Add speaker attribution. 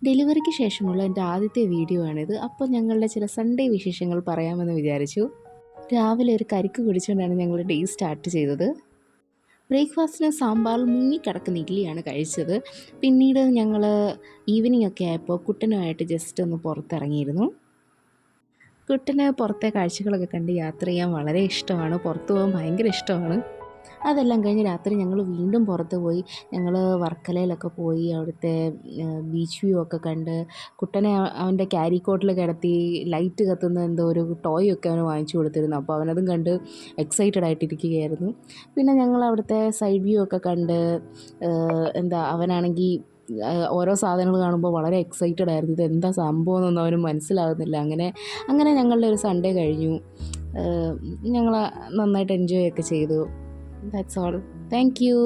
Speaker 1: ഡെലിവറിക്ക് ശേഷമുള്ള എൻ്റെ ആദ്യത്തെ വീഡിയോ ആണിത്. അപ്പോൾ ഞങ്ങളുടെ ചില സൺഡേ വിശേഷങ്ങൾ പറയാമെന്ന് വിചാരിച്ചു. രാവിലെ ഒരു കരിക്ക് കുടിച്ചുകൊണ്ടാണ് ഞങ്ങൾ ഡേ സ്റ്റാർട്ട് ചെയ്തത്. ബ്രേക്ക്ഫാസ്റ്റിന് സാമ്പാറിൽ മുങ്ങിക്കിടക്കുന്ന ഇഡ്ഡലിയാണ് കഴിച്ചത്. പിന്നീട് ഞങ്ങൾ ഈവനിംഗ് ഒക്കെ ആയപ്പോൾ കുട്ടനുമായിട്ട് ജസ്റ്റ് ഒന്ന് പുറത്തിറങ്ങിയിരുന്നു. കുട്ടന് പുറത്തെ കാഴ്ചകളൊക്കെ കണ്ട് യാത്ര ചെയ്യാൻ വളരെ ഇഷ്ടമാണ്. പുറത്ത് പോകാൻ ഭയങ്കര ഇഷ്ടമാണ്. അതെല്ലാം കഴിഞ്ഞ് രാത്രി ഞങ്ങൾ വീണ്ടും പുറത്ത് പോയി. ഞങ്ങൾ വർക്കലയിലൊക്കെ പോയി അവിടുത്തെ ബീച്ച് വ്യൂ ഒക്കെ കണ്ട് കുട്ടനെ അവൻ്റെ ക്യാരിക്കോട്ടിൽ കിടത്തി ലൈറ്റ് കത്തുന്ന എന്തോ ഒരു ടോയ് ഒക്കെ അവന് വാങ്ങിച്ചു കൊടുത്തിരുന്നു. അപ്പോൾ അവനതും കണ്ട് എക്സൈറ്റഡ് ആയിട്ടിരിക്കുകയായിരുന്നു. പിന്നെ ഞങ്ങൾ അവിടുത്തെ സൈഡ് വ്യൂ ഒക്കെ കണ്ട് അവനാണെങ്കിൽ ഓരോ സാധനങ്ങൾ കാണുമ്പോൾ വളരെ എക്സൈറ്റഡ് ആയിരുന്നു. ഇതെന്താ സംഭവം എന്നൊന്നും അവന് മനസ്സിലാകുന്നില്ല. അങ്ങനെ ഞങ്ങളുടെ ഒരു സൺഡേ കഴിഞ്ഞു. ഞങ്ങൾ നന്നായിട്ട് എൻജോയ് ഒക്കെ ചെയ്തു. That's all. Thank you.